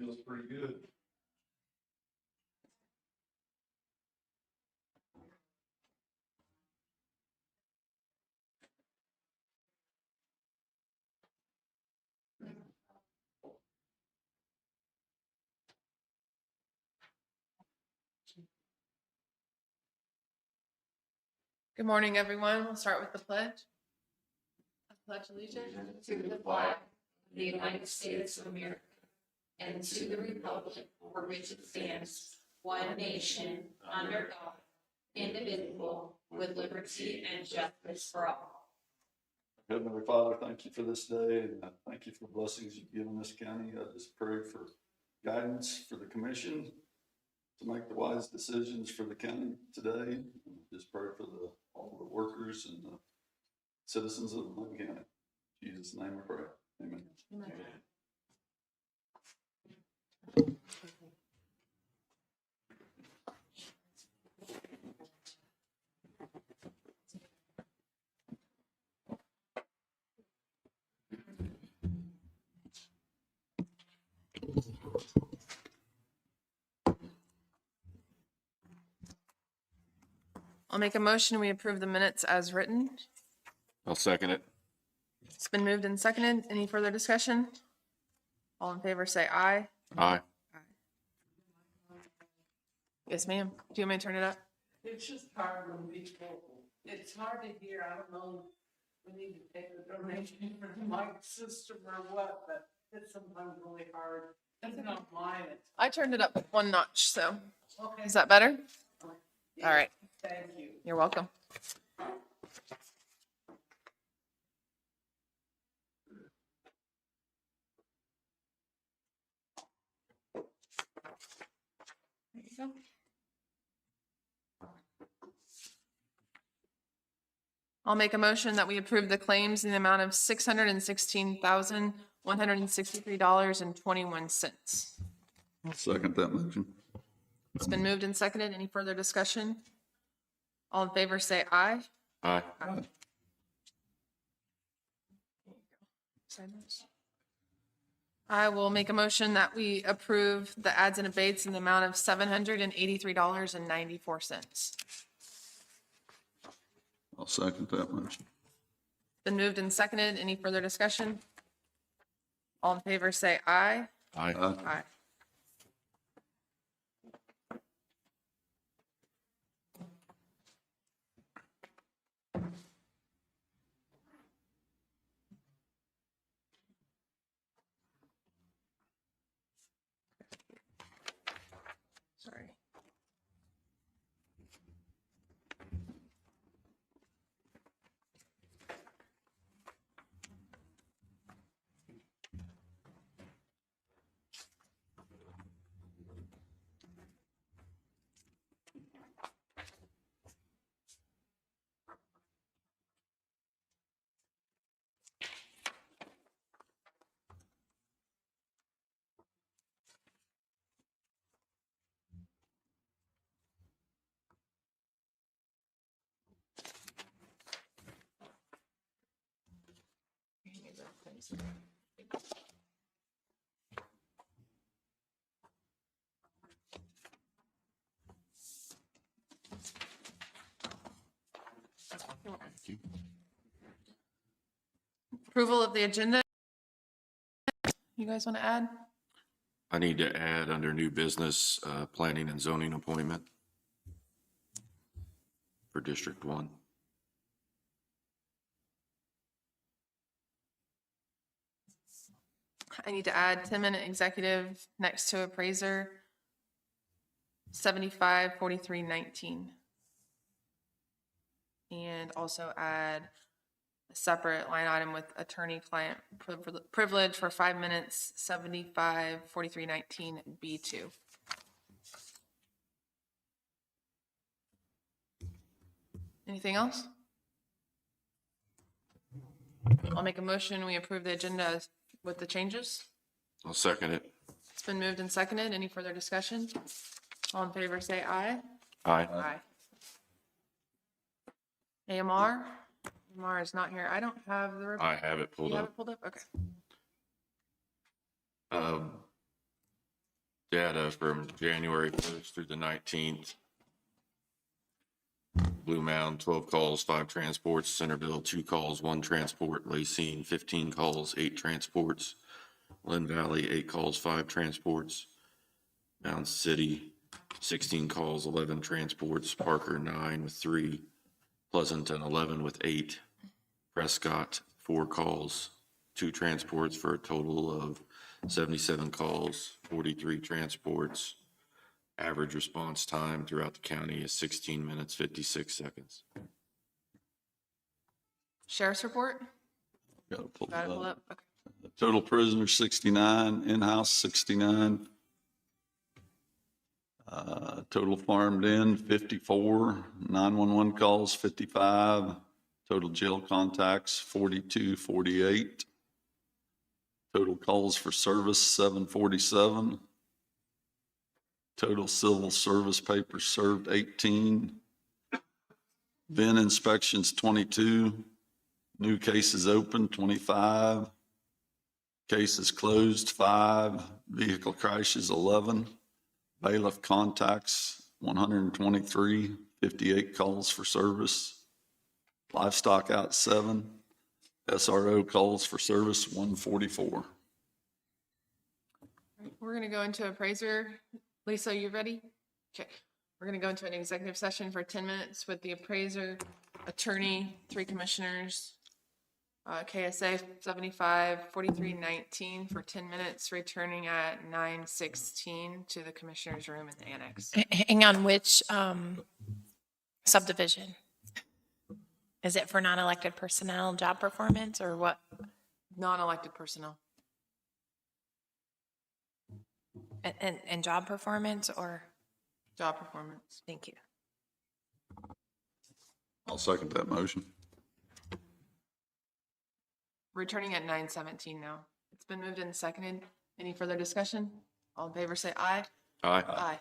Feels pretty good. Good morning, everyone. We'll start with the pledge. I pledge allegiance To the flag of the United States of America and to the republic for which it stands, one nation, under God, indivisible, with liberty and justice for all. Heavenly Father, thank you for this day, and thank you for the blessings you've given this county. I just pray for guidance for the commission to make the wise decisions for the county today. Just pray for all the workers and the citizens of Linn County. In Jesus' name I pray. Amen. Amen. I'll make a motion. We approve the minutes as written. I'll second it. It's been moved and seconded. Any further discussion? All in favor say aye. Aye. Yes, ma'am. Do you want me to turn it up? It's just hard when people, it's hard to hear. I don't know, we need to take a donation for the mic system or what, but it's sometimes really hard. It's not mine. I turned it up one notch, so Okay. is that better? Yeah, All right. Thank you. You're welcome. There you go. I'll make a motion that we approve the claims in the amount of $616,163.21. I'll second that motion. It's been moved and seconded. Any further discussion? All in favor say aye. Aye. Aye. Sign those. I will make a motion that we approve the adds and abates in the amount of $783.94. I'll second that motion. Been moved and seconded. Any further discussion? All in favor say aye. Aye. Aye. Sorry. Approval of the agenda. You guys want to add? I need to add under new business, planning and zoning appointment for District 1. I need to add 10-minute executive next to appraiser, 75-43-19. And also add a separate line item with attorney-client privilege for 5 minutes, 75-43-19 B2. Anything else? I'll make a motion. We approve the agenda with the changes. I'll second it. It's been moved and seconded. Any further discussion? All in favor say aye. Aye. Aye. AMR? AMR is not here. I don't have the. I have it pulled You have up. it pulled up? Okay. data from January 1st through the 19th. Blue Mound, 12 calls, 5 transports. Centerville, 2 calls, 1 transport. Lacine, 15 calls, 8 transports. Linn Valley, 8 calls, 5 transports. Mound City, 16 calls, 11 transports. Parker, 9 with 3. Pleasanton, 11 with 8. Prescott, 4 calls, 2 transports for a total of 77 calls, 43 transports. Average response time throughout the county is 16 minutes, 56 seconds. Sheriff's report? Gotta pull Got it it pulled up. up? Okay. Total prisoners 69, in-house 69. Total farmed in 54, 911 calls 55, total jail contacts 42, 48. Total calls for service 747. Total civil service papers served 18. VIN inspections 22. New cases open 25. Cases closed 5. Vehicle crashes 11. Bailiff contacts 123. 58 calls for service. Livestock out 7. SRO calls for service 144. We're going to go into appraiser. Lisa, you ready? Okay. We're going to go into an executive session for 10 minutes with the appraiser, attorney, 3 commissioners, KSA 75-4319 for 10 minutes, returning at 9:16 to the commissioner's room in the annex. Hang on, which subdivision? Is it for non-elected personnel, job performance, or what? Non-elected personnel. And job performance, or? Job performance. Thank you. I'll second that motion. Returning at 9:17 now. It's been moved and seconded. Any further discussion? All in favor say aye. Aye. Aye.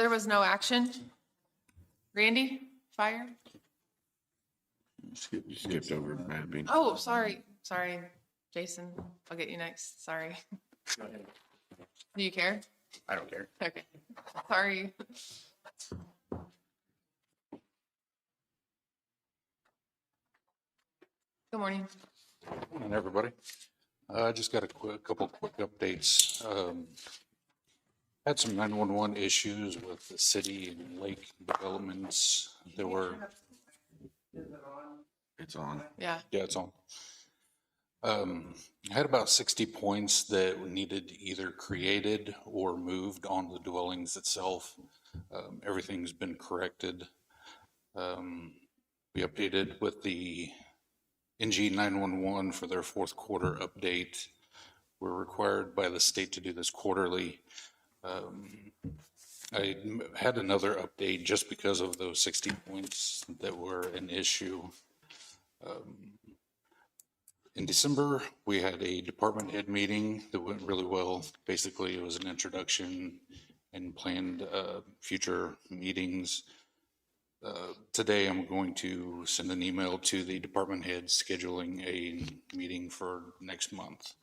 there was no action. Randy, fire? Skipped over mapping. Oh, sorry, Jason, I'll get you next, sorry. Do you care? I don't care. Okay, sorry. Good morning. Morning, everybody. I just got a couple quick updates. Had some 911 issues with the city and lake developments. There were, It's on. Yeah, yeah, it's on. I had about 60 points that needed either created or moved on the dwellings itself. Everything's been corrected. We updated with the NG 911 for their fourth quarter update. We're required by the state to do this quarterly. I had another update just because of those 60 points that were an issue. In December, we had a department head meeting that went really well. Basically, it was an introduction and planned future meetings. Today, I'm going to send an email to the department heads scheduling a meeting for next month.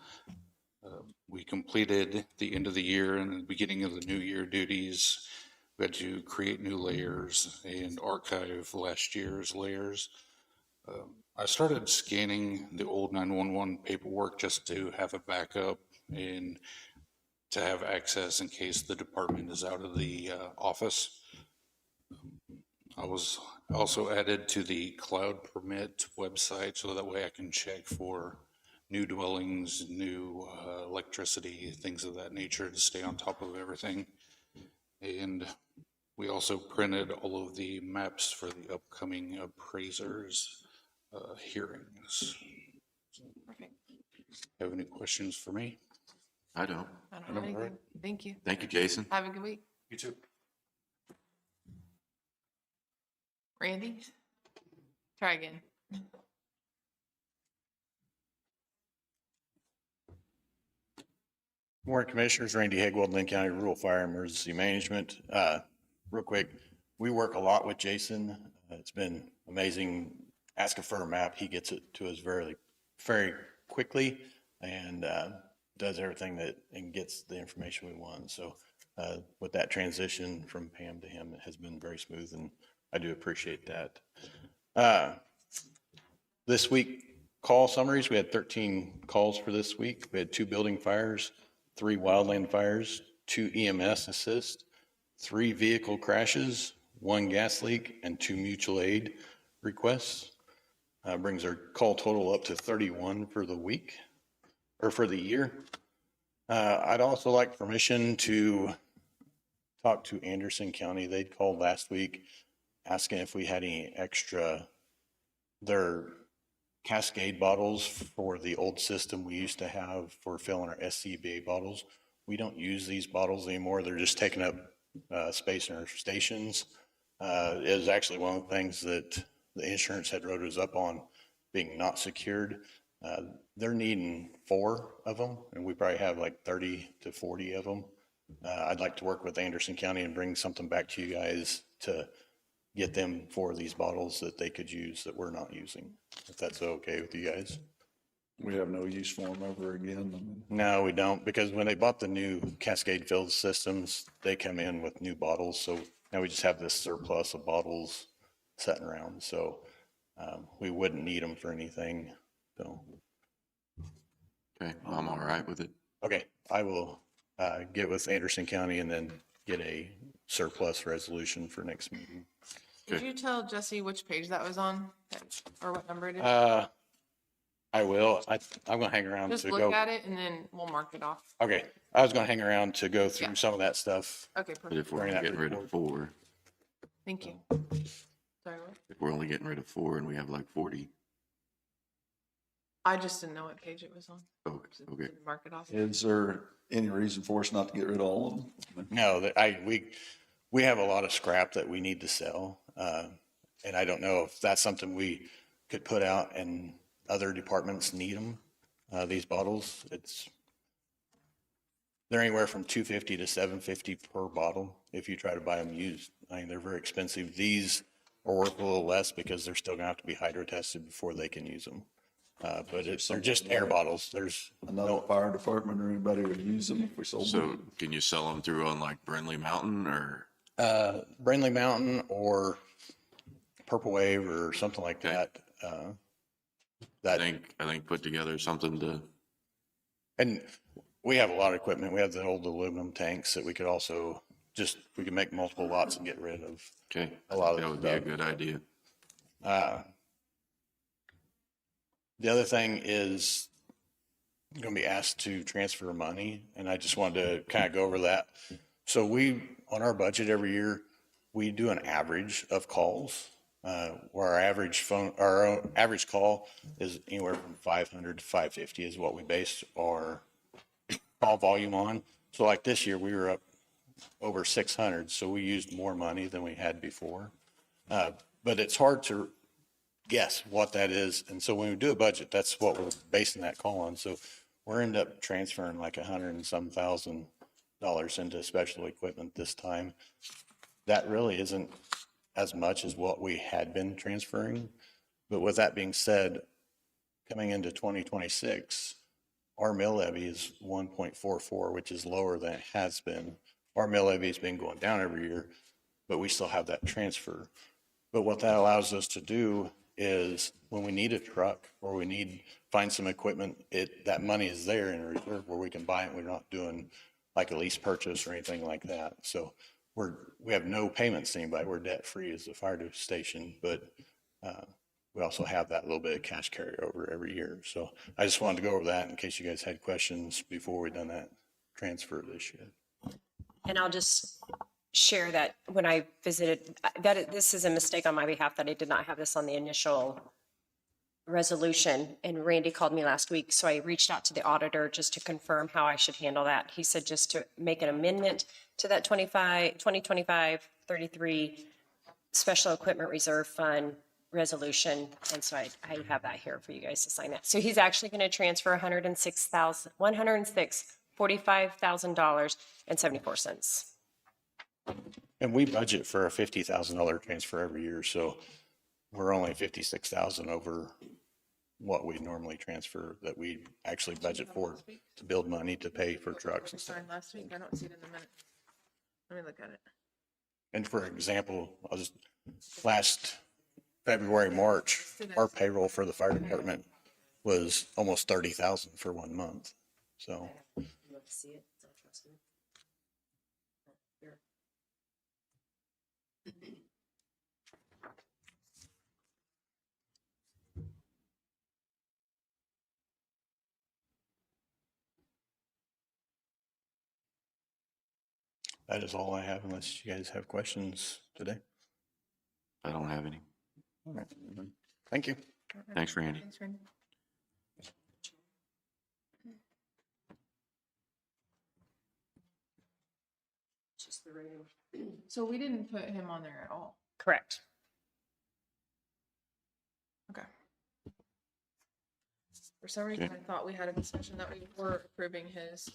We completed the end of the year and the beginning of the new year duties. We had to create new layers and archive last year's layers. I started scanning the old 911 paperwork just to have a backup and to have access in case the department is out of the office. I was also added to the cloud permit website so that way I can check for new dwellings, new electricity, things of that nature to stay on top of everything. And we also printed all of the maps for the upcoming appraisers hearings. perfect. Have any questions for me? I don't. I don't have anything. Thank you. Thank you, Jason. Have a good week. You too. Randy? Try again. Morning, Commissioners. Randy Hagwell, Linn County Rural Fire Emergency Management. Real quick, we work a lot with Jason. It's been amazing. Asking for a map, he gets it to us very quickly and does everything that and gets the information we want. So with that transition from Pam to him, it has been very smooth, and I do appreciate that. This week, call summaries, we had 13 calls for this week. We had 2 building fires, 3 wildland fires, 2 EMS assist, 3 vehicle crashes, 1 gas leak, and 2 mutual aid requests. Brings our call total up to 31 for the week, or for the year. I'd also like permission to talk to Anderson County. They'd called last week asking if we had any extra, their Cascade bottles for the old system we used to have for filling our SCBA bottles. We don't use these bottles anymore. They're just taking up space in our stations. It was actually one of the things that the insurance had wrote us up on being not secured. They're needing 4 of them, and we probably have like 30 to 40 of them. I'd like to work with Anderson County and bring something back to you guys to get them 4 of these bottles that they could use that we're not using, if that's okay with you guys. We have no use for them ever again. I mean, No, we don't, because when they bought the new Cascade filled systems, they come in with new bottles. So now we just have this surplus of bottles sitting around. So we wouldn't need them for anything. So, Okay, I'm all right with it. okay, I will get with Anderson County and then get a surplus resolution for next meeting. Did you tell Jesse which page that was on or what number it is? I will. I'm gonna hang around Just to look go. at it and then we'll mark it off. Okay, I was gonna hang around to go Yeah. through some of that stuff. Okay, But perfect. if we're Bring only that getting rid of report. 4, Thank you. Sorry, what? if we're only getting rid of 4 and we have like 40. I just didn't know what page it was on. Oh, So okay. didn't mark it off. is there any reason for us not to get rid of all of them? I mean, No, that we have a lot of scrap that we need to sell. And I don't know if that's something we could put out and other departments need them. These bottles, they're anywhere from $250 to $750 per bottle. if you try to buy them used. I mean, they're very expensive. These are worth a little less because they're still gonna have to be hydro tested before they can use them. But they're just air bottles. There's Another fire department or anybody would use them if we sold So them. can you sell them through on like Brindley Mountain or? Brindley Mountain or Purple Wave or something like Okay. that. I That, think put together something to, and we have a lot of equipment. We have the old aluminum tanks that we could also we could make multiple lots and get rid of. okay, A lot of that would be a stuff. good idea. The other thing is going to be asked to transfer money, and I just wanted to kind of go over that. So on our budget every year, we do an average of calls, where our average call is anywhere from 500 to 550 is what we base our call volume on. So like this year, we were up over 600, so we used more money than we had before. But it's hard to guess what that is. And so when we do a budget, that's what we're basing that call on. So we're end up transferring like $100 and some thousand into special equipment this time. That really isn't as much as what we had been transferring. But with that being said, coming into 2026, our mill levy is 1.44, which is lower than it has been. Our mill levy has been going down every year, but we still have that transfer. But what that allows us to do is when we need a truck or find some equipment, that money is there in a reserve where we can buy it. We're not doing like a lease purchase or anything like that. So we have no payments to anybody. We're debt free as a fire station, but we also have that little bit of cash carryover every year. So I just wanted to go over that in case you guys had questions before we done that transfer this year. And I'll just share that when I visited, this is a mistake on my behalf that I did not have this on the initial resolution. And Randy called me last week, so I reached out to the auditor just to confirm how I should handle that. He said just to make an amendment to that 2025-33 Special Equipment Reserve Fund resolution. And so I have that here for you guys to sign that. So he's actually going to transfer $145,074.74. And we budget for a $50,000 transfer every year, so we're only 56,000 over what we normally transfer that we actually budget for to build money to pay for trucks We and stuff. signed last week. I don't see it in the minute. Let me look at it. And for example, last February, March, our payroll for the fire department was almost 30,000 for 1 month. So that is all I have unless you guys have questions today. I don't have any. All right. Thank you. Thanks, Randy. Thanks, Randy. So we didn't put him on there at all. Correct. Okay. For some reason, Okay. I thought we had a discussion that we were approving his.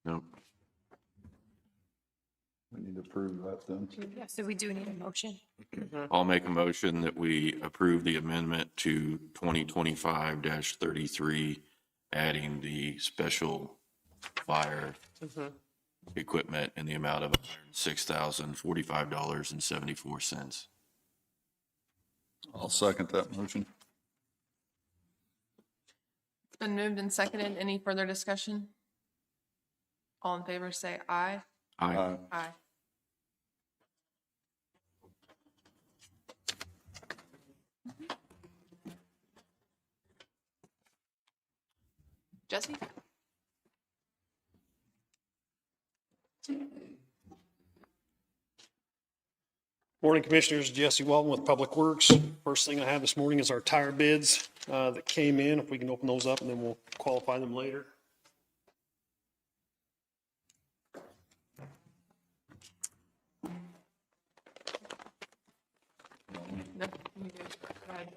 Nope. We need to approve that then. Yeah, so we do need a motion. I'll make a motion that we approve the amendment to 2025-33, adding the special fire equipment in the amount of $106,045.74. I'll second that motion. It's been moved and seconded. Any further discussion? All in favor, say aye. Aye. Aye. Jesse? Morning, Commissioners. Jesse Walton with Public Works. First thing I have this morning is our tire bids that came in. If we can open those up, and then we'll qualify them later. No, you do. Go ahead.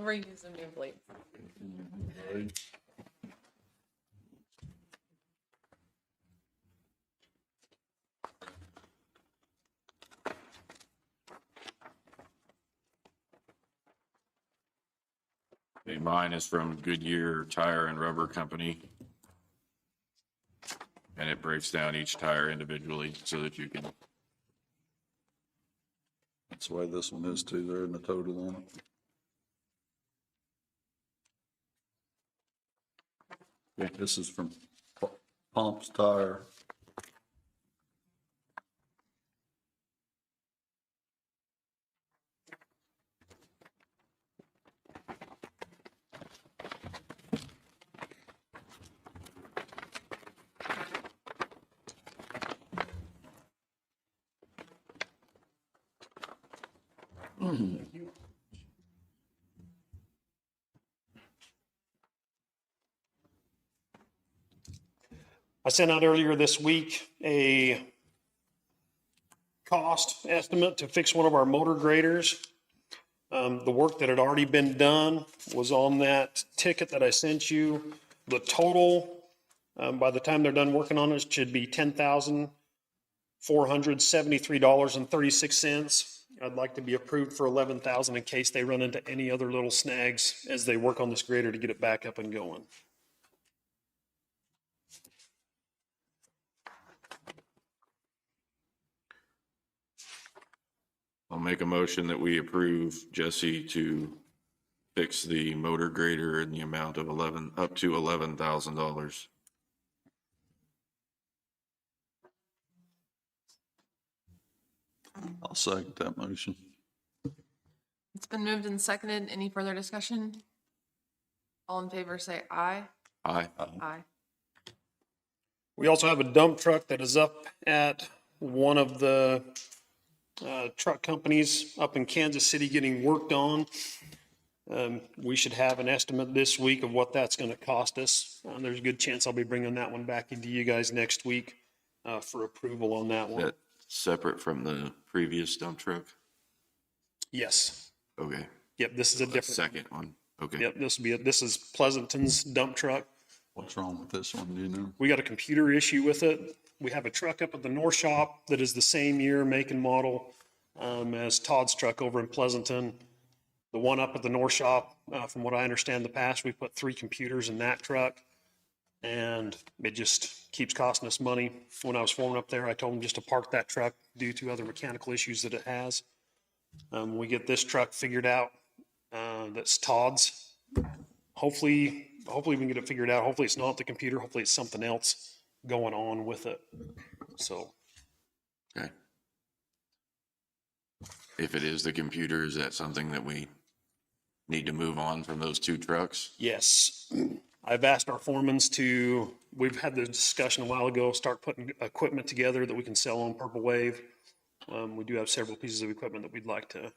reuse of new plates. Okay, mine is from Goodyear Tire and Rubber Company. And it breaks down each tire individually so that you can, That's the way this one is too, they're in the total on it. Yeah, this is from Pump's Tire. I sent out earlier this week a cost estimate to fix one of our motor graders. The work that had already been done was on that ticket that I sent you. The total, by the time they're done working on it, should be $10,473.36. I'd like to be approved for 11,000 in case they run into any other little snags as they work on this grader to get it back up and going. I'll make a motion that we approve Jesse to fix the motor grader in the amount of up to $11,000. I'll second that motion. It's been moved and seconded. Any further discussion? All in favor, say aye. Aye. Aye. We also have a dump truck that is up at one of the truck companies up in Kansas City getting worked on. We should have an estimate this week of what that's going to cost us. There's a good chance I'll be bringing that one back into you guys next week for approval on that one. That separate from the previous dump truck? Yes. Okay. Yep, this is a The different. second one. Okay. Yep, this is Pleasanton's dump truck. What's wrong with this one, do you know? We got a computer issue with it. We have a truck up at the North Shop that is the same year, make and model as Todd's truck over in Pleasanton. The one up at the North Shop, from what I understand in the past, we put 3 computers in that truck. And it just keeps costing us money. When I was forming up there, I told them just to park that truck due to other mechanical issues that it has. We get this truck figured out, that's Todd's. Hopefully we can get it figured out. Hopefully it's not the computer. Hopefully it's something else going on with it. So. Okay. If it is the computer, is that something that we need to move on from those 2 trucks? Yes, I've asked our foremans to, we've had the discussion a while ago, start putting equipment together that we can sell on Purple Wave. We do have several pieces of equipment that we'd like to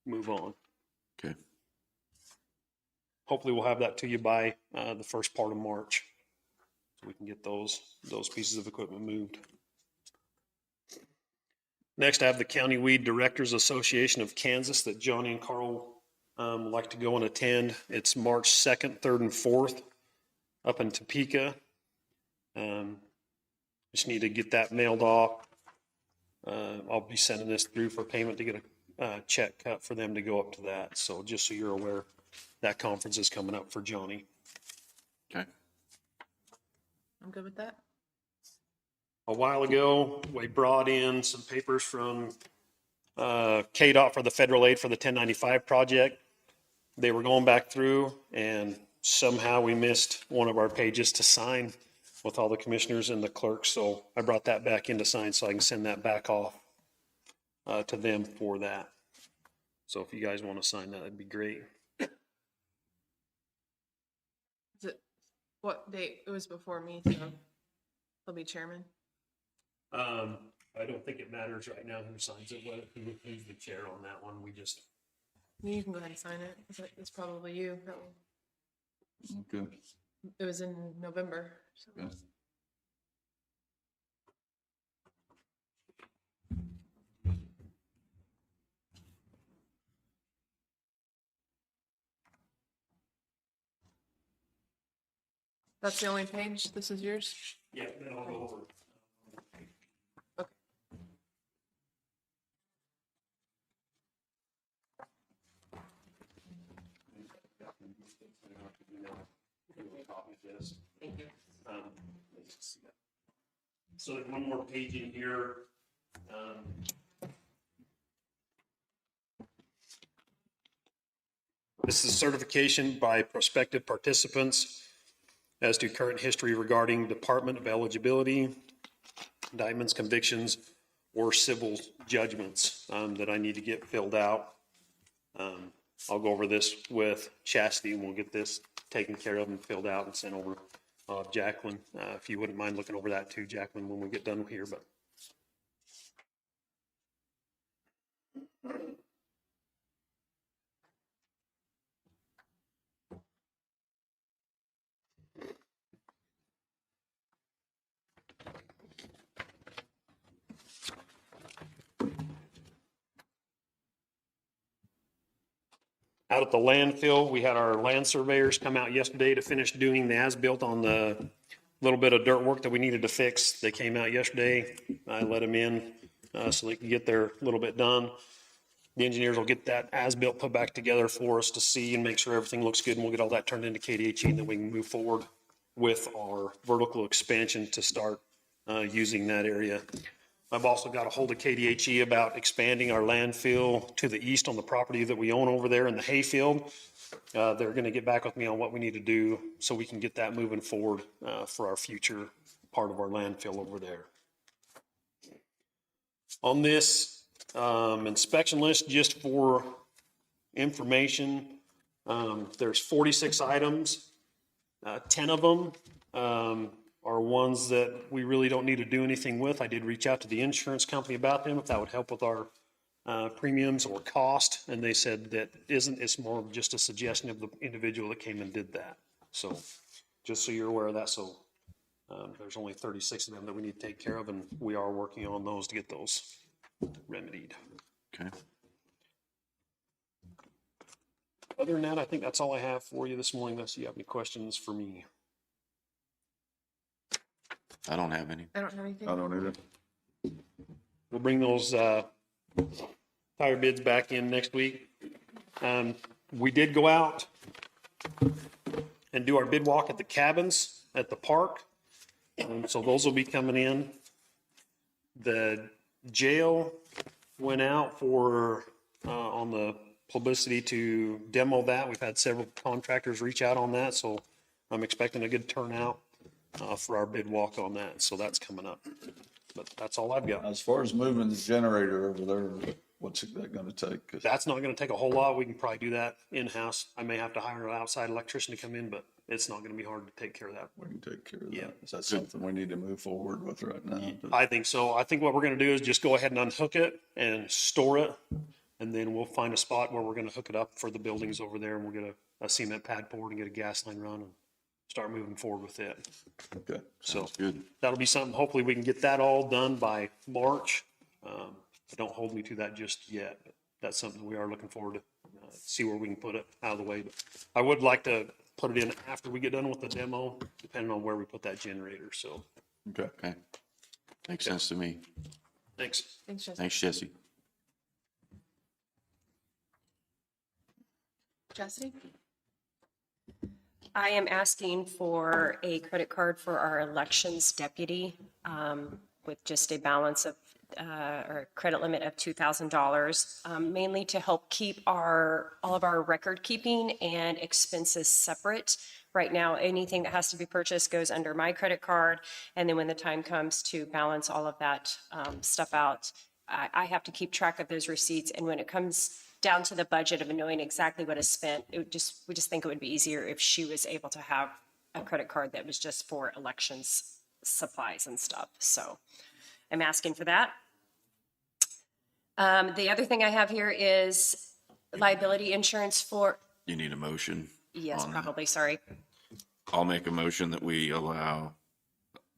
move on. Okay. Hopefully we'll have that to you by the first part of March. So we can get those pieces of equipment moved. Next, I have the County Weed Directors Association of Kansas that Johnny and Carl would like to go and attend. It's March 2nd, 3rd, and 4th up in Topeka. Just need to get that mailed off. I'll be sending this through for payment to get a check cut for them to go up to that. So just so you're aware, that conference is coming up for Johnny. Okay. I'm good with that. A while ago, we brought in some papers from KDOT for the federal aid for the 1095 project. They were going back through and somehow we missed one of our pages to sign with all the commissioners and the clerks. So I brought that back in to sign so I can send that back off to them for that. So if you guys want to sign that, that'd be great. Is it, what date? It was before me, so he'll be chairman. I don't think it matters right now who signs it, who's the chair on that one. We just, You can go ahead and sign it. It's probably you. That one. Okay. It was in November. So. Yeah. That's the only page? This is yours? Yeah, then I'll go over. Thank you. So there's one more page in here. This is certification by prospective participants as to current history regarding Department of Eligibility, indictments, convictions, or civil judgments that I need to get filled out. I'll go over this with Chastity and we'll get this taken care of and filled out and sent over. Jacqueline, if you wouldn't mind looking over that too, Jacqueline, when we get done here, but. Out at the landfill, we had our land surveyors come out yesterday to finish doing the as-built on the little bit of dirt work that we needed to fix. They came out yesterday. I let them in so they could get their little bit done. The engineers will get that as-built put back together for us to see and make sure everything looks good, and we'll get all that turned into KDHE, and then we can move forward with our vertical expansion to start using that area. I've also got a hold of KDHE about expanding our landfill to the east on the property that we own over there in the hayfield. They're going to get back with me on what we need to do so we can get that moving forward for our future part of our landfill over there. On this inspection list, just for information, there's 46 items. 10 of them are ones that we really don't need to do anything with. I did reach out to the insurance company about them, if that would help with our premiums or cost. And they said that isn't, it's more of just a suggestion of the individual that came and did that. So just so you're aware of that. So there's only 36 of them that we need to take care of, and we are working on those to get those remedied. Okay. Other than that, I think that's all I have for you this morning, unless you have any questions for me. I don't have any. I don't have anything. I don't either. We'll bring those tire bids back in next week. We did go out and do our bid walk at the cabins at the park. So those will be coming in. The jail went out for, on the publicity to demo that. We've had several contractors reach out on that, so I'm expecting a good turnout for our bid walk on that. So that's coming up. But that's all I've got. As far as moving the generator over there, what's that gonna take? 'Cause That's not gonna take a whole lot. We can probably do that in-house. I may have to hire an outside electrician to come in, but it's not gonna be hard to take care of that. we can take care of Yeah. that. Is that something we need to move forward with right now? I think so. I think what we're gonna do is just go ahead and unhook it and store it. And then we'll find a spot where we're gonna hook it up for the buildings over there, and we'll get a cement pad poured and get a gas line run and start moving forward with it. Okay. So Sounds good. that'll be something, hopefully we can get that all done by March. But don't hold me to that just yet. But that's something we are looking forward to, see where we can put it out of the way. But I would like to put it in after we get done with the demo, depending on where we put that generator. So, Okay. Okay. Makes sense to me. thanks. Thanks, Jesse. Thanks, Jesse. Chastity? I am asking for a credit card for our elections deputy with just a balance of, or a credit limit of $2,000, mainly to help keep all of our record keeping and expenses separate. Right now, anything that has to be purchased goes under my credit card. And then when the time comes to balance all of that stuff out, I have to keep track of those receipts. And when it comes down to the budget of knowing exactly what is spent, we just think it would be easier if she was able to have a credit card that was just for elections supplies and stuff. So I'm asking for that. The other thing I have here is liability insurance for, You need a motion? yes, on that? probably, sorry. I'll make a motion that we allow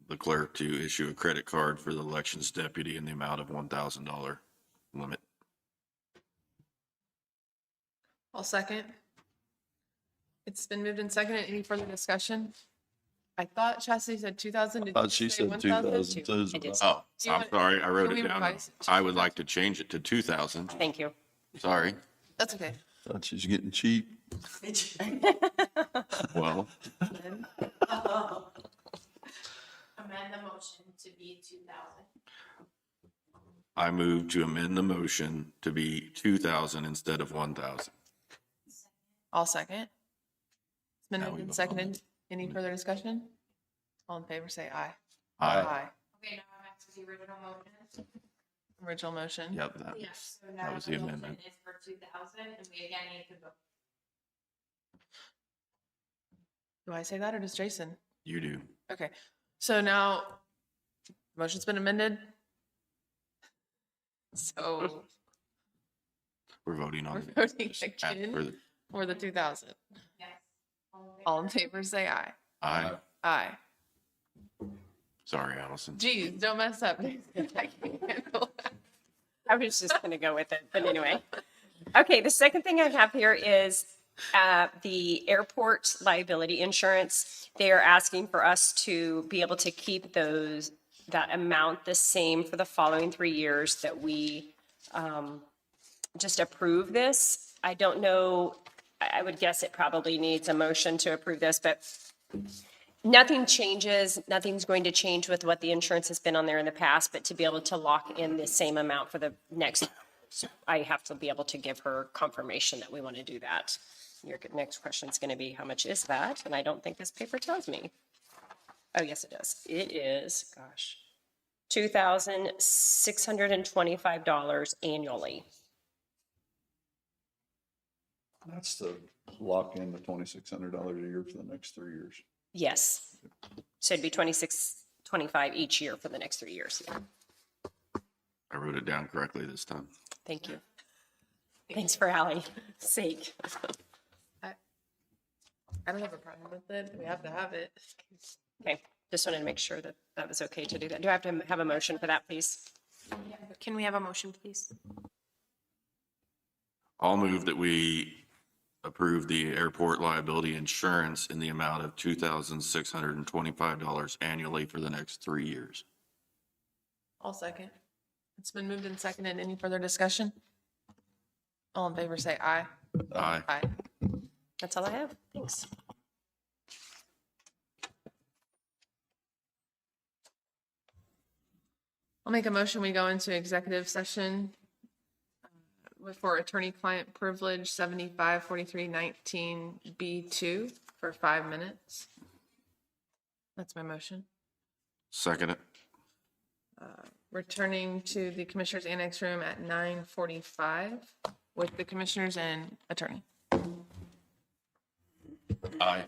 the clerk to issue a credit card for the elections deputy in the amount of $1,000 limit. I'll second. It's been moved and seconded. Any further discussion? I thought Chastity said 2,000. Did you Thought she say said 1,000? 2002 is I did what say- I- Oh, Do you I'm want- sorry, I wrote can it we down. revise it to I would like to change it to 2,000. Thank you. Sorry. That's okay. thought she's getting cheap. Well, Amend the motion to be 2,000. I move to amend the motion to be 2,000 instead of 1,000. I'll second. It's been Now moved we and vote on seconded. Any further discussion? All in favor, say aye. Aye. Okay, now I'm back to the original motion. Original motion. Yep, that Yes. So that now was the the motion amendment. is for 2,000, and we again need to vote. Do I say that or does Jason? You do. Okay, so now, motion's been amended. So We're voting on we're it. voting again For the- for the 2,000. Yes. All in favor, say aye. Aye. Aye. Sorry, Allison. Geez, don't mess up. I can't handle that. I was just going to go with it, but anyway. Okay, the second thing I have here is the airport liability insurance. They are asking for us to be able to keep that amount the same for the following 3 years that we just approve this. I don't know, I would guess it probably needs a motion to approve this, but nothing changes, nothing's going to change with what the insurance has been on there in the past, but to be able to lock in the same amount for the next, I have to be able to give her confirmation that we want to do that. Your next question is going to be, how much is that? And I don't think this paper tells me. Oh, yes, it does. It is, gosh, $2,625 annually. That's to lock in the $2,600 a year for the next 3 years. Yes. So it'd be 2625 each year for the next 3 years. I wrote it down correctly this time. Thank you. Thanks for Ally's sake. I don't have a problem with it. We have to have it. Okay, just wanted to make sure that that was okay to do that. Do I have to have a motion for that, please? Can we have a motion, please? I'll move that we approve the airport liability insurance in the amount of $2,625 annually for the next 3 years. I'll second. It's been moved and seconded. Any further discussion? All in favor, say aye. Aye. Aye. That's all I have. Thanks. I'll make a motion. We go into executive session for attorney-client privilege 754319B2 for 5 minutes. That's my motion. Second it. Returning to the Commissioners Annex Room at 9:45 with the Commissioners and Attorney. Aye.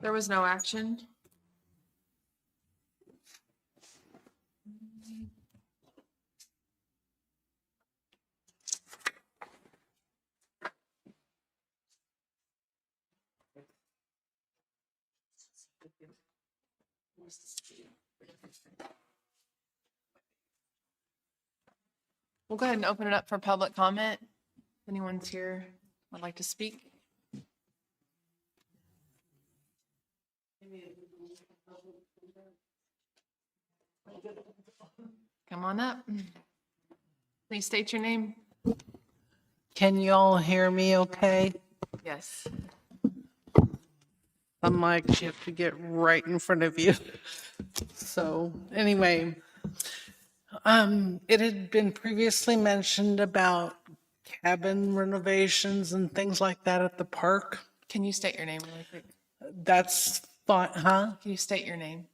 There was no action. We'll go ahead and open it up for public comment. If anyone's here would like to speak. Come on up. Please state your name. Can you all hear me okay? Yes. The mic, you have to get right in front of you. So anyway, it had been previously mentioned about cabin renovations and things like that at the park. Can you state your name really quick? That's fine, huh? Can you state your name?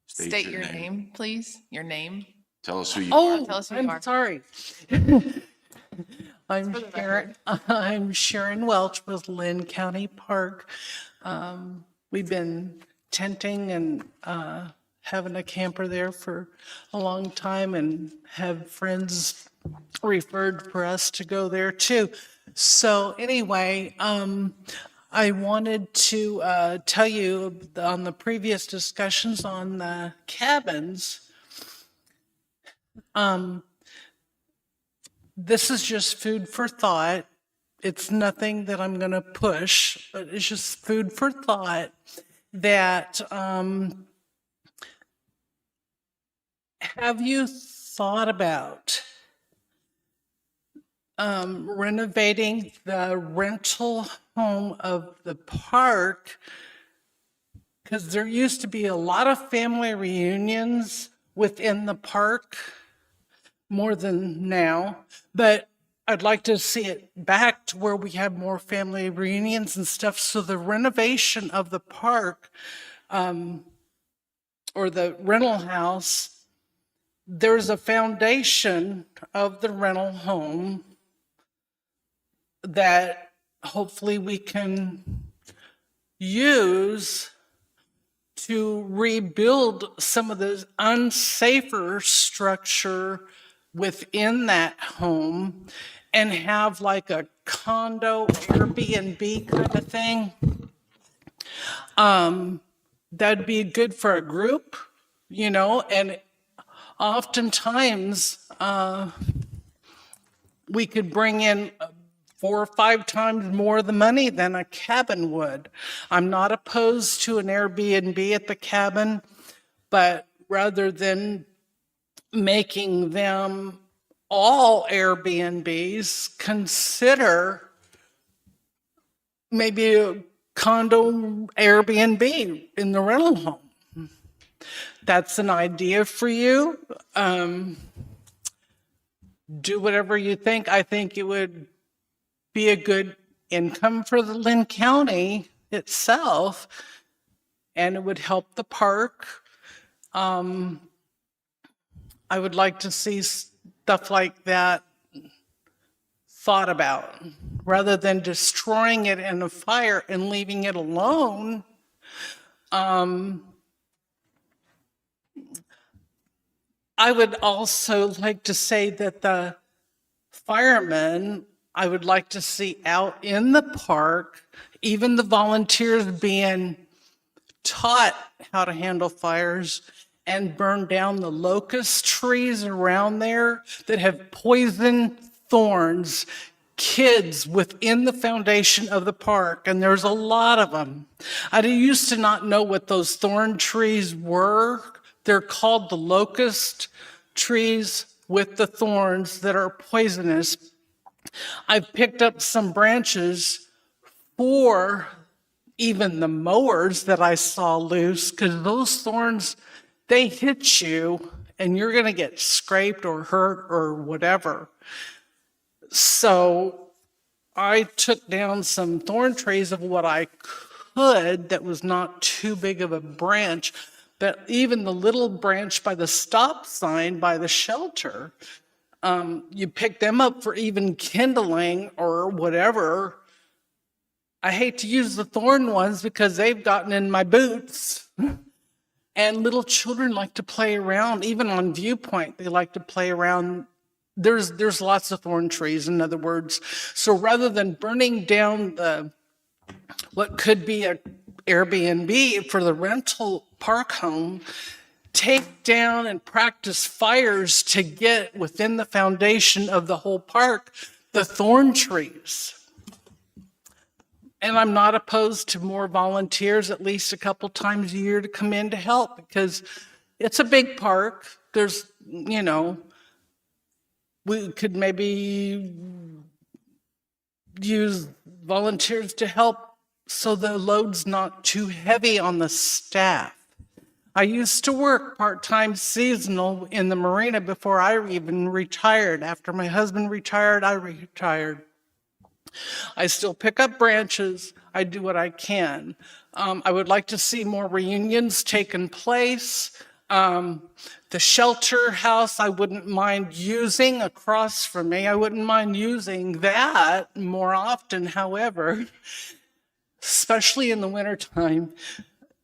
State State your your name, please. Your name. Tell us who you are. Oh, Tell us who you I'm are. sorry. I'm For the Sharon, I'm Sharon Welch with Linn County Park. We've been tenting and having a camper there for a long time and have friends referred for us to go there too. So anyway, I wanted to tell you on the previous discussions on the cabins, this is just food for thought. It's nothing that I'm going to push, but it's just food for thought that have you thought about renovating the rental home of the park? Because there used to be a lot of family reunions within the park, more than now, but I'd like to see it back to where we have more family reunions and stuff. So the renovation of the park or the rental house, there's a foundation of the rental home that hopefully we can use to rebuild some of the unsafer structure within that home and have like a condo Airbnb kind of thing. That'd be good for a group, you know, and oftentimes we could bring in 4 or 5 times more the money than a cabin would. I'm not opposed to an Airbnb at the cabin, but rather than making them all Airbnbs, consider maybe a condo Airbnb in the rental home. That's an idea for you. Do whatever you think. I think it would be a good income for the Linn County itself, and it would help the park. I would like to see stuff like that thought about, rather than destroying it in a fire and leaving it alone. I would also like to say that the firemen, I would like to see out in the park, even the volunteers being taught how to handle fires and burn down the locust trees around there that have poison thorns, kids within the foundation of the park, and there's a lot of them. I used to not know what those thorn trees were. They're called the locust trees with the thorns that are poisonous. I've picked up some branches for even the mowers that I saw loose, because those thorns, they hit you and you're going to get scraped or hurt or whatever. So I took down some thorn trees of what I could that was not too big of a branch, but even the little branch by the stop sign by the shelter, you pick them up for even kindling or whatever. I hate to use the thorn ones because they've gotten in my boots. And little children like to play around, even on Viewpoint, they like to play around. There's lots of thorn trees, in other words. So rather than burning down what could be a Airbnb for the rental park home, take down and practice fires to get within the foundation of the whole park the thorn trees. And I'm not opposed to more volunteers at least a couple times a year to come in to help, because it's a big park. There's, we could maybe use volunteers to help so the load's not too heavy on the staff. I used to work part-time seasonal in the marina before I even retired. After my husband retired, I retired. I still pick up branches. I do what I can. I would like to see more reunions taking place. The shelter house, I wouldn't mind using across from me. I wouldn't mind using that more often. However, especially in the wintertime,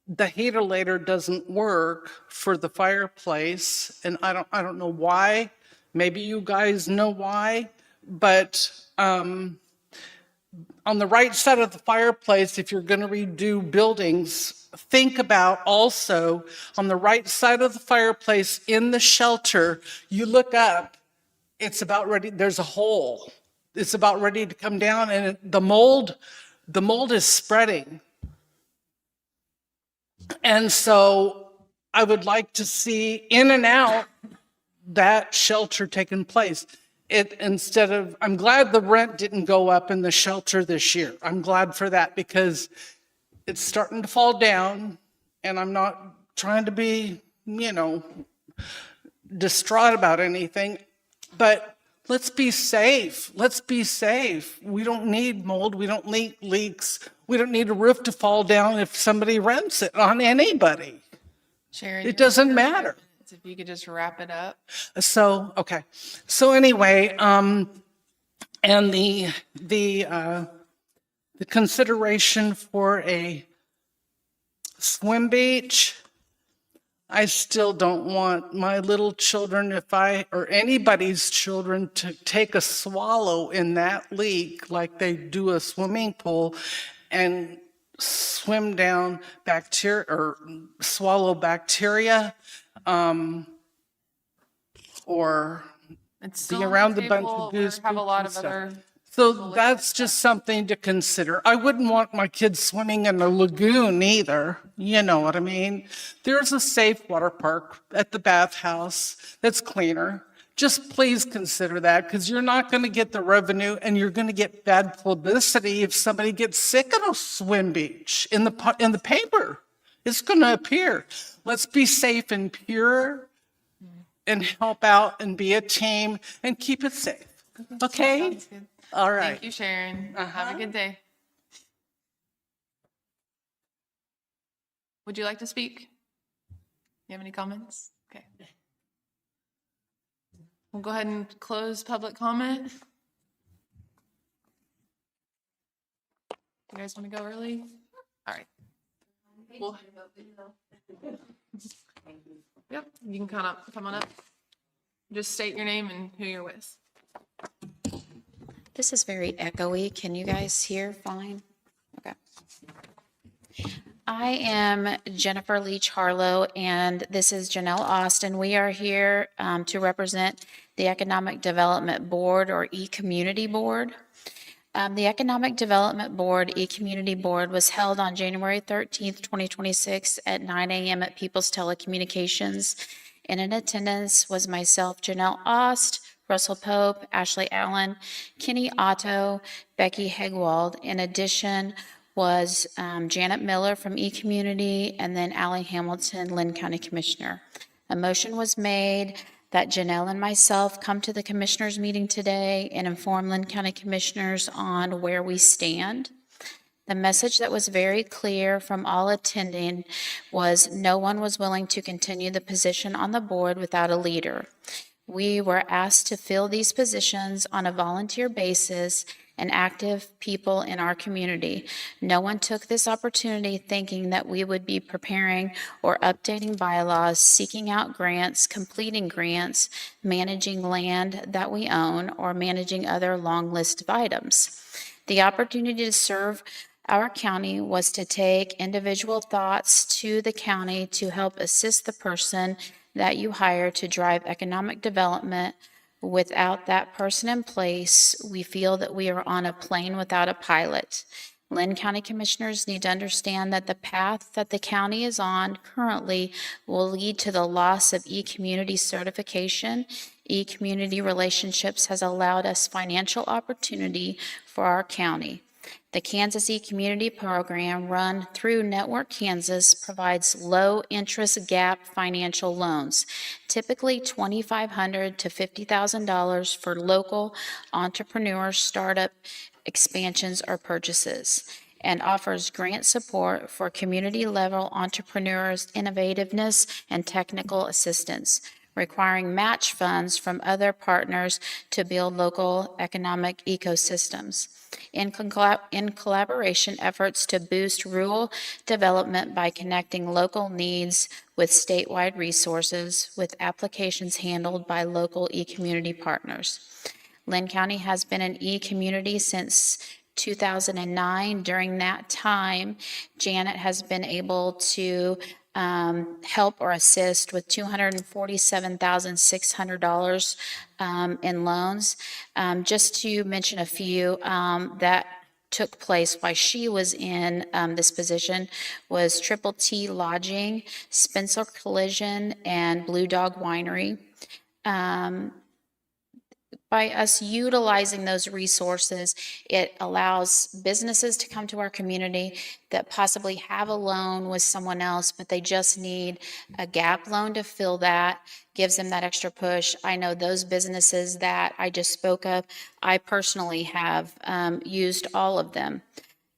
the heater doesn't work for the fireplace, and I don't know why. Maybe you guys know why, but on the right side of the fireplace, if you're going to redo buildings, think about also on the right side of the fireplace in the shelter, you look up, it's about ready, there's a hole. It's about ready to come down, and the mold is spreading. And so I would like to see in and out that shelter taking place. I'm glad the rent didn't go up in the shelter this year. I'm glad for that, because it's starting to fall down, and I'm not trying to be, distraught about anything, but let's be safe. Let's be safe. We don't need mold. We don't need leaks. We don't need a roof to fall down if somebody rents it on anybody. Sharon. It doesn't matter. If you could just wrap it up. So, okay. So anyway, and the consideration for a swim beach, I still don't want my little children, or anybody's children, to take a swallow in that leak like they do a swimming pool and swim down bacteria or swallow bacteria, or It's be still on around the the bunch table. of We goose have a poop lot and of stuff. other. So that's just something to consider. I wouldn't want my kids swimming in a lagoon either. You know what I mean? There's a safe water park at the bathhouse that's cleaner. Just please consider that, because you're not going to get the revenue, and you're going to get bad publicity if somebody gets sick at a swim beach in the paper. It's going to appear. Let's be safe and pure and help out and be a team and keep it safe. Okay? Sounds good. All right. Thank you, Sharon. Have a good day. Would you like to speak? You have any comments? Okay. We'll go ahead and close public comment. You guys want to go early? All right. Well, yep, you can come on up. Just state your name and who you're with. This is very echoey. Can you guys hear fine? Okay. I am Jennifer Leach Harlow, and this is Janelle Austin. We are here to represent the Economic Development Board, or E-Community Board. The Economic Development Board, E-Community Board, was held on January 13th, 2026 at 9 a.m. at People's Telecommunications. And in attendance was myself, Janelle Aust, Russell Pope, Ashley Allen, Kenny Otto, Becky Hegwald. In addition was Janet Miller from E-Community, and then Allie Hamilton, Linn County Commissioner. A motion was made that Janelle and myself come to the commissioners meeting today and inform Linn County Commissioners on where we stand. The message that was very clear from all attending was no one was willing to continue the position on the board without a leader. We were asked to fill these positions on a volunteer basis and active people in our community. No one took this opportunity thinking that we would be preparing or updating bylaws, seeking out grants, completing grants, managing land that we own, or managing other long list of items. The opportunity to serve our county was to take individual thoughts to the county to help assist the person that you hire to drive economic development. Without that person in place, we feel that we are on a plane without a pilot. Linn County Commissioners need to understand that the path that the county is on currently will lead to the loss of e-community certification. E-community relationships has allowed us financial opportunity for our county. The Kansas E-Community Program, run through Network Kansas, provides low-interest gap financial loans, typically $2,500 to $50,000 for local entrepreneurs, startup expansions, or purchases, and offers grant support for community-level entrepreneurs, innovativeness, and technical assistance, requiring match funds from other partners to build local economic ecosystems. In collaboration, efforts to boost rural development by connecting local needs with statewide resources, with applications handled by local e-community partners. Linn County has been an e-community since 2009. During that time, Janet has been able to help or assist with $247,600 in loans. Just to mention a few that took place while she was in this position was Triple T Lodging, Spencer Collision, and Blue Dog Winery. By us utilizing those resources, it allows businesses to come to our community that possibly have a loan with someone else, but they just need a gap loan to fill that, gives them that extra push. I know those businesses that I just spoke of, I personally have used all of them.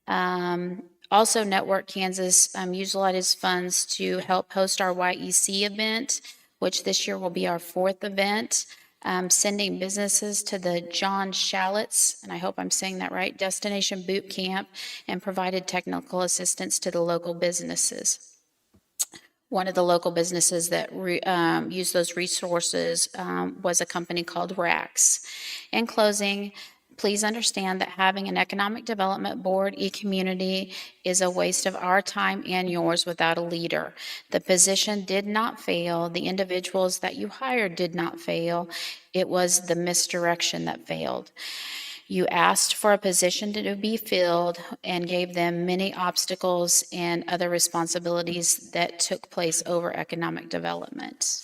Also, Network Kansas utilizes funds to help host our YEC event, which this year will be our 4th event. Sending businesses to the John Shallets, and I hope I'm saying that right, Destination Boot Camp, and provided technical assistance to the local businesses. One of the local businesses that used those resources was a company called RAX. In closing, please understand that having an economic development board e-community is a waste of our time and yours without a leader. The position did not fail. The individuals that you hired did not fail. It was the misdirection that failed. You asked for a position to be filled and gave them many obstacles and other responsibilities that took place over economic development.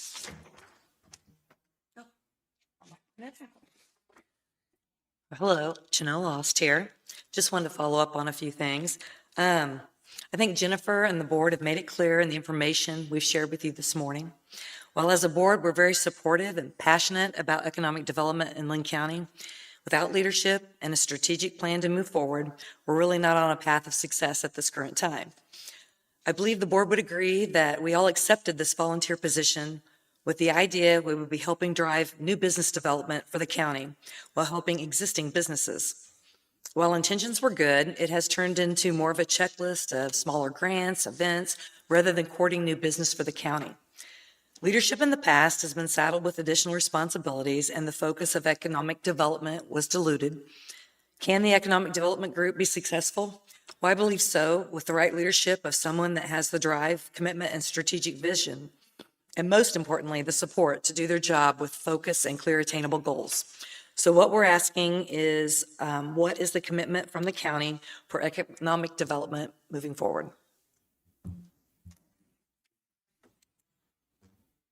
Hello, Janelle Lost here. Just wanted to follow up on a few things. I think Jennifer and the board have made it clear in the information we've shared with you this morning. While as a board, we're very supportive and passionate about economic development in Linn County, without leadership and a strategic plan to move forward, we're really not on a path of success at this current time. I believe the board would agree that we all accepted this volunteer position with the idea we would be helping drive new business development for the county while helping existing businesses. While intentions were good, it has turned into more of a checklist of smaller grants, events, rather than courting new business for the county. Leadership in the past has been saddled with additional responsibilities, and the focus of economic development was diluted. Can the Economic Development Group be successful? Well, I believe so, with the right leadership of someone that has the drive, commitment, and strategic vision, and most importantly, the support to do their job with focus and clear attainable goals. So what we're asking is, what is the commitment from the county for economic development moving forward?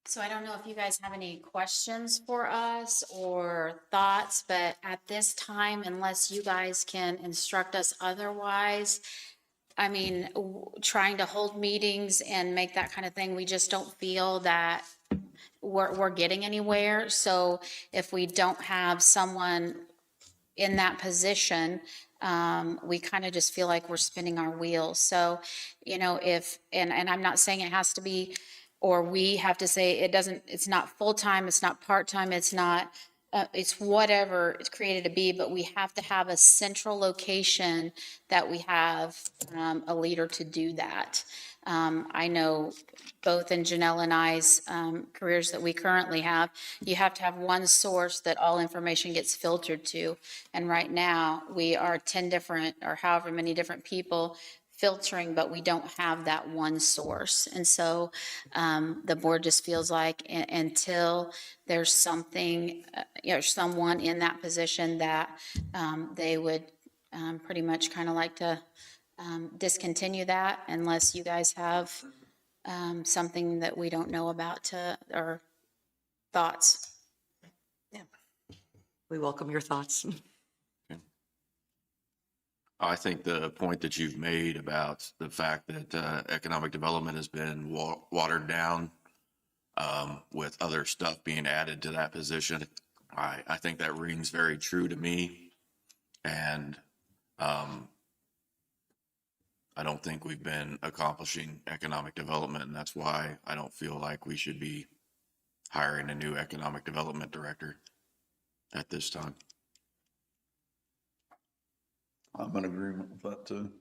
So I don't know if you guys have any questions for us or thoughts, but at this time, unless you guys can instruct us otherwise, I mean, trying to hold meetings and make that kind of thing, we just don't feel that we're getting anywhere. So if we don't have someone in that position, we kind of just feel like we're spinning our wheels. So, you know, and I'm not saying it has to be or we have to say it's not full-time, it's not part-time, it's not, it's whatever it's created to be, but we have to have a central location that we have a leader to do that. I know both in Janelle and I's careers that we currently have, you have to have one source that all information gets filtered to. And right now, we are 10 different, or however many different people filtering, but we don't have that one source. And so the board just feels like until there's something, someone in that position that they would pretty much kind of like to discontinue that unless you guys have something that we don't know about or thoughts. We welcome your thoughts. I think the point that you've made about the fact that economic development has been watered down with other stuff being added to that position, I think that rings very true to me. And I don't think we've been accomplishing economic development, and that's why I don't feel like we should be hiring a new economic development director at this time. I'm in agreement with that too.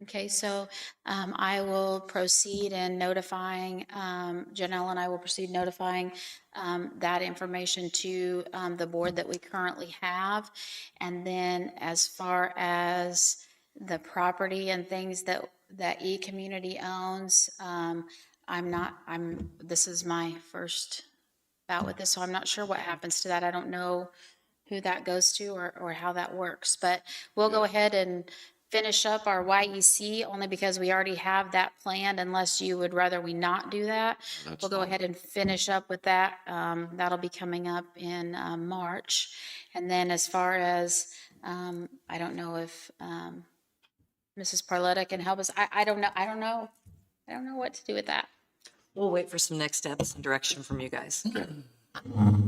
Okay, so I will proceed in notifying, Janelle and I will proceed notifying that information to the board that we currently have. And then as far as the property and things that E-Community owns, this is my first bout with this, so I'm not sure what happens to that. I don't know who that goes to or how that works, but we'll go ahead and finish up our YEC only because we already have that planned, unless you would rather we not do that. We'll go ahead and finish up with that. That'll be coming up in March. And then as far as, I don't know if Mrs. Parletta can help us. I don't know what to do with that. We'll wait for some next steps and direction from you guys.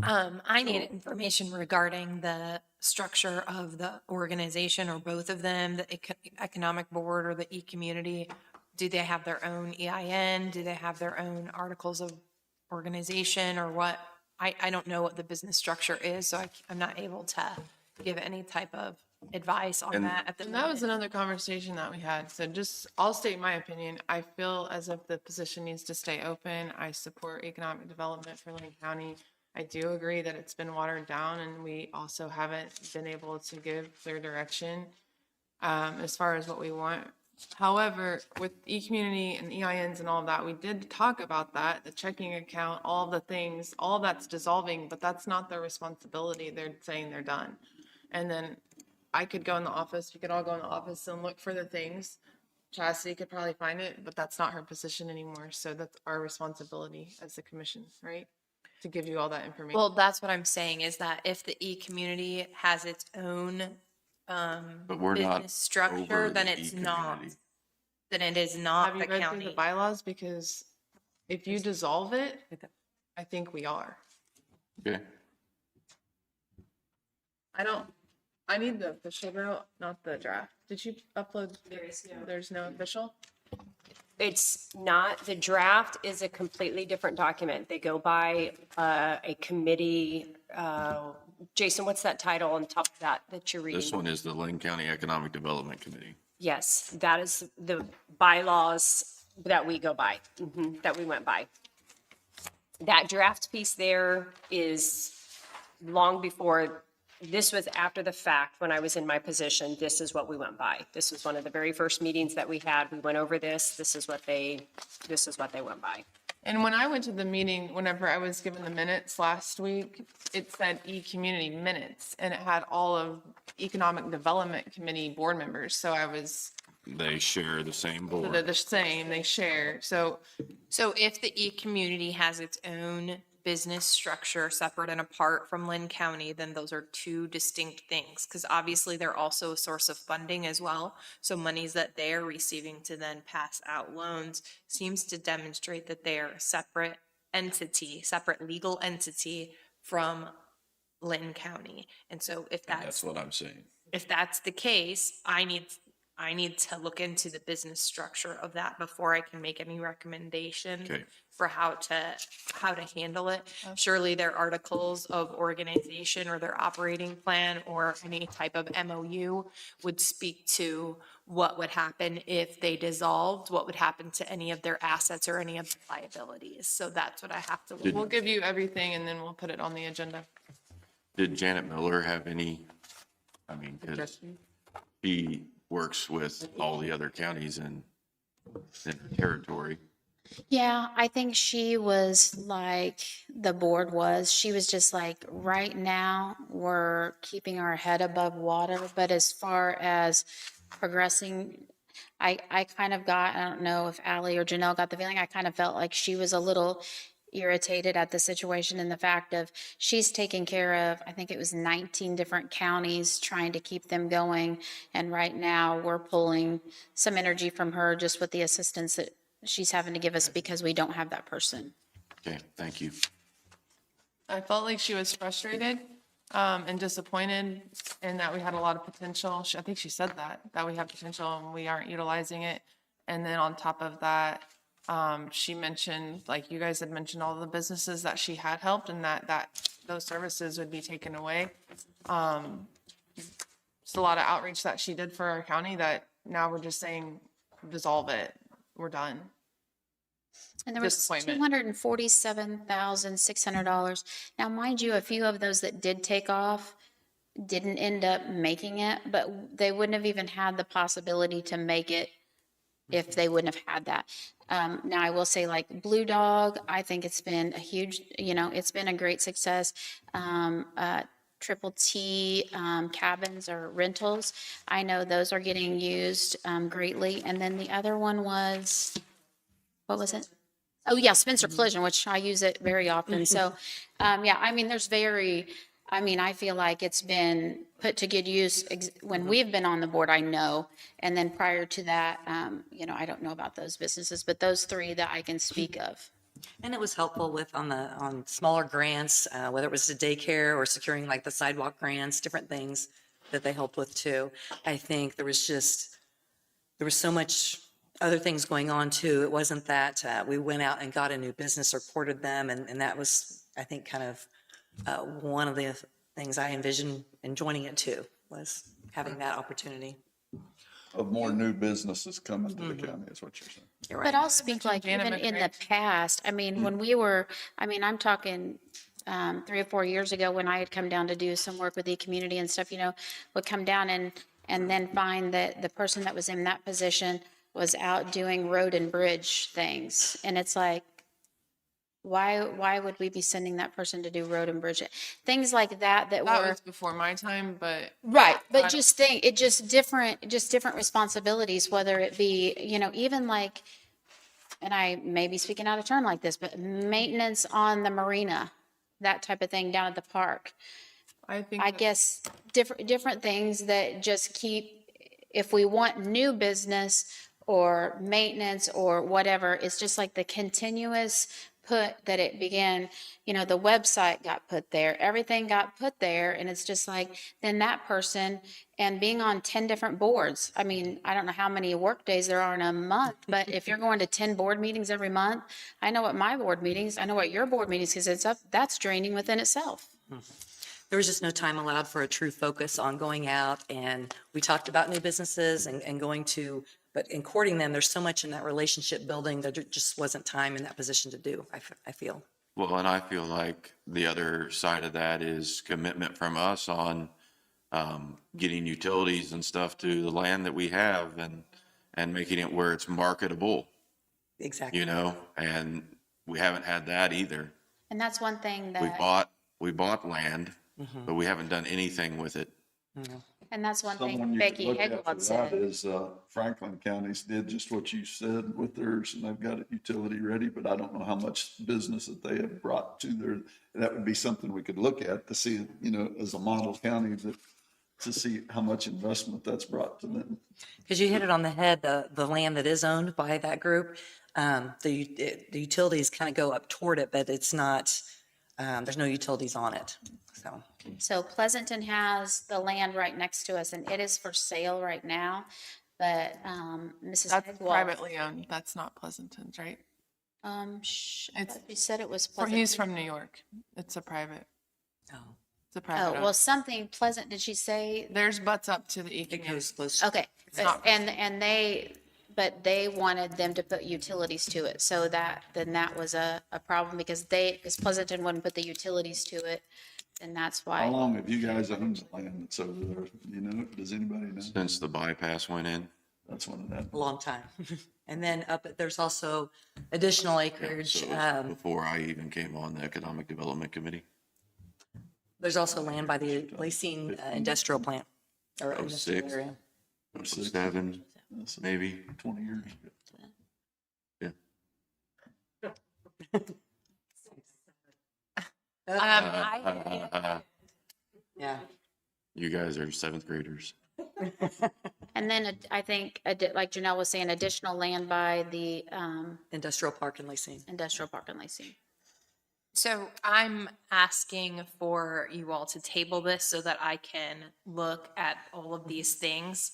I need information regarding the structure of the organization, or both of them, the Economic Board or the E-Community. Do they have their own EIN? Do they have their own articles of organization, or what? I don't know what the business structure is, so I'm not able to give any type of advice on that at the And moment. that was another conversation that we had. So I'll state my opinion. I feel as if the position needs to stay open. I support economic development for Linn County. I do agree that it's been watered down, and we also haven't been able to give clear direction as far as what we want. However, with E-Community and EINs and all of that, we did talk about that, the checking account, all the things, all that's dissolving, but that's not their responsibility. They're saying they're done. And then I could go in the office, we could all go in the office and look for the things. Chastity could probably find it, but that's not her position anymore. So that's our responsibility as the commission, right? To give you all that information. Well, that's what I'm saying, is that if the E-Community has its own But we're not business structure, over then the it's not. E-Community. Then it is not Have you the read through the county. bylaws? Because if you dissolve it, I think we are. Okay. I need the official route, not the draft. Did you upload? There's no official? It's not, the draft is a completely different document. They go by a committee. Jason, what's that title on top of that you're reading? This one is the Linn County Economic Development Committee. Yes, that is the bylaws that we go by, that we went by. That draft piece there is long before, this was after the fact when I was in my position. This is what we went by. This was one of the very first meetings that we had. We went over this. This is what they went by. And when I went to the meeting, whenever I was given the minutes last week, it said E-Community minutes, and it had all of Economic Development Committee board members. So They share the same so they're board. the same, they share. So if the E-Community has its own business structure separate and apart from Linn County, then those are two distinct things, because obviously they're also a source of funding as well. So monies that they're receiving to then pass out loans seems to demonstrate that they are a separate entity, separate legal entity from Linn County. And so if That's what I'm saying. if that's the case, I I need to look into the business structure of that before I can make any recommendation Okay. for how to handle it. Surely their articles of organization or their operating plan or any type of MOU would speak to what would happen if they dissolved, what would happen to any of their assets or any of the liabilities. So that's what I have to look. We'll give you everything and then we'll put it on the agenda. Did Janet Miller have any, I mean, 'cause she works with all the other counties in her territory. Yeah, I think she was like the board was. She was just like, right now, we're keeping our head above water. But as far as progressing, I kind of got, I don't know if Ally or Janelle got the feeling, I kind of felt like she was a little irritated at the situation and the fact of she's taking care of, I think it was 19 different counties, trying to keep them going. And right now, we're pulling some energy from her just with the assistance that she's having to give us because we don't have that person. Okay, thank you. I felt like she was frustrated and disappointed and that we had a lot of potential. I think she said that we have potential and we aren't utilizing it. And then on top of that, she mentioned, like you guys had mentioned, all the businesses that she had helped and that those services would be taken away. It's a lot of outreach that she did for our county that now we're just saying, dissolve it. We're done. And there was Disappointment. $247,600. Now, mind you, a few of those that did take off didn't end up making it, but they wouldn't have even had the possibility to make it if they wouldn't have had that. Now, I will say, like Blue Dog, I think it's been a huge, it's been a great success. Triple T cabins or rentals, I know those are getting used greatly. And then the other one was, what was it? Oh, yeah, Spencer Collision, which I use it very often. So, yeah, I mean, I feel like it's been put to good use when we've been on the board, I know. And then prior to that, I don't know about those businesses, but those three that I can speak of. And it was helpful with on smaller grants, whether it was the daycare or securing like the sidewalk grants, different things that they helped with too. I think there was so much other things going on too. It wasn't that we went out and got a new business or ported them. And that was, I think, kind of one of the things I envisioned in joining it too, was having that opportunity. Of more new businesses coming to the county is what you're saying. You're But right. I'll speak like Janet even in the McRae. past, I mean, when we were, I'm talking 3 or 4 years ago when I had come down to do some work with the community and stuff, would come down and then find that the person that was in that position was out doing road and bridge things. And it's like, why would we be sending that person to do road and bridge? Things like that That were. was before my time, but Right, I but don't- just different responsibilities, whether it be, even like, and I may be speaking out of turn like this, but maintenance on the marina, that type of thing down at the park. I think I that- guess different things that just keep, if we want new business or maintenance or whatever, it's just like the continuous put that it began, the website got put there, everything got put there, and it's just like, then that person, and being on 10 different boards, I mean, I don't know how many work days there are in a month, but if you're going to 10 board meetings every month, I know what my board meetings, I know what your board meetings, because that's draining within itself. There was just no time allowed for a true focus on going out, and we talked about new businesses and going to, but in courting them, there's so much in that relationship building that there just wasn't time in that position to do, I feel. Well, and I feel like the other side of that is commitment from us on getting utilities and stuff to the land that we have and making it where it's marketable, Exactly. and we haven't had that either. And that's one thing We that, bought land, but we haven't done anything with it. and that's one Someone thing you Becky could look at for Hegwald that said. is Franklin County's did just what you said with theirs, and they've got it utility ready, but I don't know how much business that they have brought to their, that would be something we could look at to see, as a model county, to see how much investment that's brought to them. Because you hit it on the head, the land that is owned by that group, the utilities kind of go up toward it, but it's not, there's no utilities on it, so. So Pleasanton has the land right next to us, and it is for sale right now. but, Mrs. That's Hegwald. privately owned. That's not Pleasanton's, right? I It's- thought you said it was He's Pleasant. from New York. It's a private, Oh, it's a Oh, private. well, owned. something Pleasant, did she say? There's butts up to the E it community. goes close. Okay, It's not- and but they wanted them to put utilities to it, so then that was a problem because Pleasanton wouldn't put the utilities to it, and that's How why. long have you guys owned the land that's over there? You know, does anybody know? Since the bypass went in, That's when it happened. A long time. And then there's also additional yeah, acreage. so it was before I even came on the Economic Development Committee. There's also land by the Lacine industrial plant or Oh, industrial six. area. 7, That's maybe. 20 years. Yeah. Yeah. You guys are seventh graders. And then I think, like Janelle was saying, additional land by the Industrial park in Lacine. industrial park in Lacey. So I'm asking for you all to table this so that I can look at all of these things.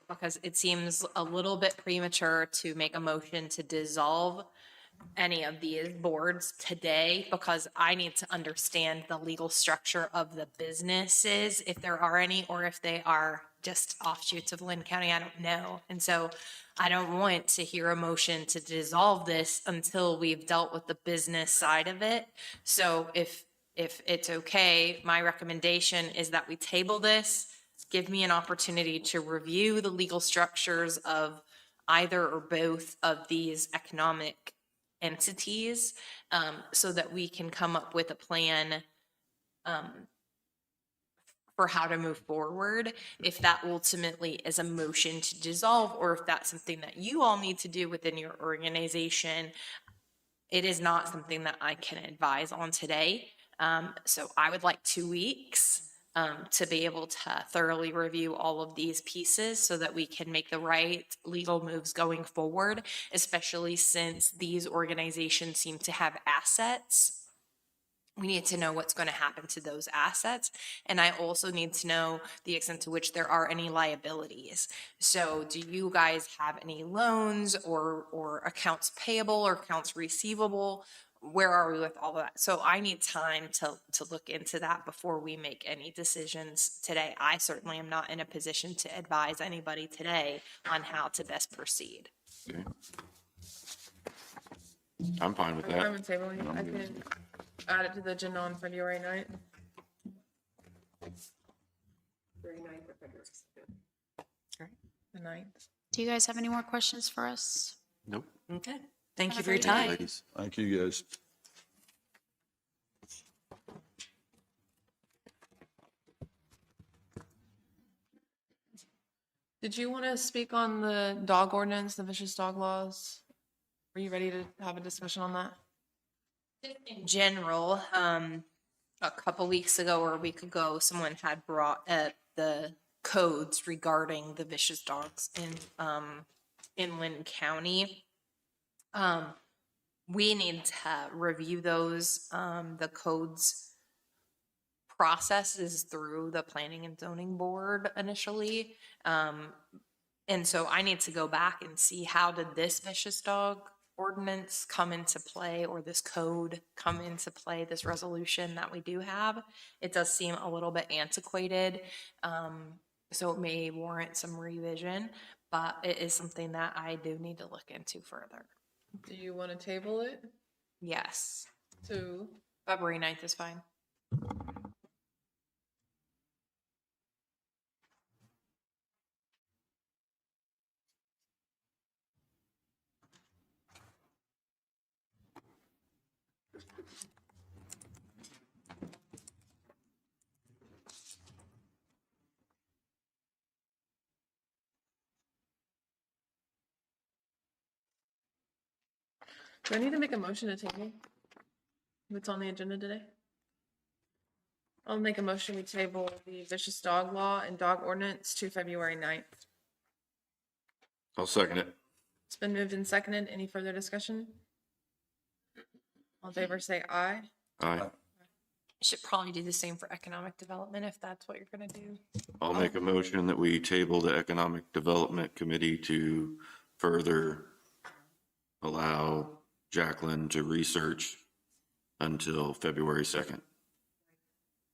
Because it seems a little bit premature to make a motion to dissolve any of these boards today because I need to understand the legal structure of the businesses, if there are any, or if they are just offshoots of Linn County, I don't know. And so I don't want to hear a motion to dissolve this until we've dealt with the business side of it. So if it's okay, my recommendation is that we table this, give me an opportunity to review the legal structures of either or both of these economic entities, so that we can come up with a plan for how to move forward. If that ultimately is a motion to dissolve, or if that's something that you all need to do within your organization, it is not something that I can advise on today. So I would like 2 weeks to be able to thoroughly review all of these pieces so that we can make the right legal moves going forward, especially since these organizations seem to have assets. We need to know what's going to happen to those assets. And I also need to know the extent to which there are any liabilities. So do you guys have any loans or accounts payable or accounts receivable? Where are we with all of that? So I need time to look into that before we make any decisions today. I certainly am not in a position to advise anybody today on how to best proceed. Okay. I'm fine with I'm that. fine with tabling. I can add it to the agenda on February 9th. The 9th. Do you guys have any more questions for us? Nope. Okay. Thank Have you a for your great night. time. Ladies. Thank you, guys. Did you want to speak on the dog ordinance, the vicious dog laws? Are you ready to have a discussion on that? In general, a couple weeks ago or a week ago, someone had brought up the codes regarding the vicious dogs in Linn County. We need to review those. The codes process is through the Planning and Zoning Board initially. And so I need to go back and see how did this vicious dog ordinance come into play, or this code come into play, this resolution that we do have. It does seem a little bit antiquated, so it may warrant some revision, but it is something that I do need to look into further. Do you want to table it Yes, to? February 9th is fine. Do I need to make a motion to table what's on the agenda today? I'll make a motion we table the vicious dog law and dog ordinance to February 9th. I'll second it. It's been moved and seconded. Any further discussion? All in favor say aye. Aye. Should probably do the same for economic development if that's what you're gonna do. I'll make a motion that we table the Economic Development Committee to further allow Jacqueline to research until February 2nd.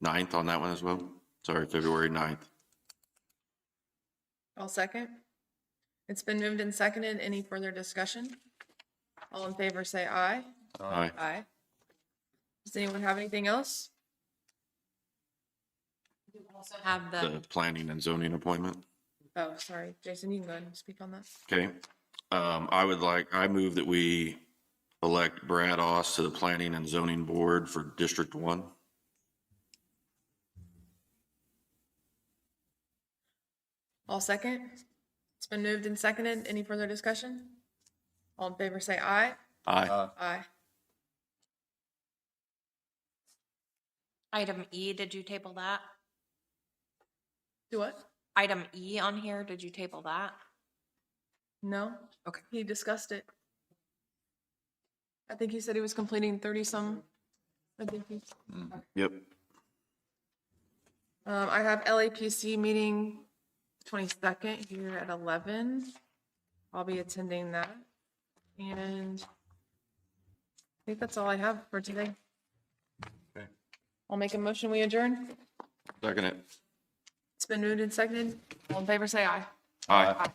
9th on that one as well? Sorry, February 9th. I'll second. It's been moved and seconded. Any further discussion? All in favor, say aye. Aye. Aye. Does anyone have anything else? You also have The planning and zoning appointment. Oh, sorry, Jason, you can go ahead and speak on that. Okay. I move that we elect Brad Oss to the Planning and Zoning Board for District 1. All second. It's been moved and seconded. Any further discussion? All in favor, say aye. Aye. Aye. Item E, did you table that? Do what? Item E on here, did you table that? No? Okay. He discussed it. I think he said he was completing 30-some. I think he. Yep. I have LAPC meeting 22nd here at 11. I'll be attending that. And I think that's all I have for today. Okay. I'll make a motion, we adjourn. Second it. It's been moved and seconded. All in favor, say aye. Aye. Aye.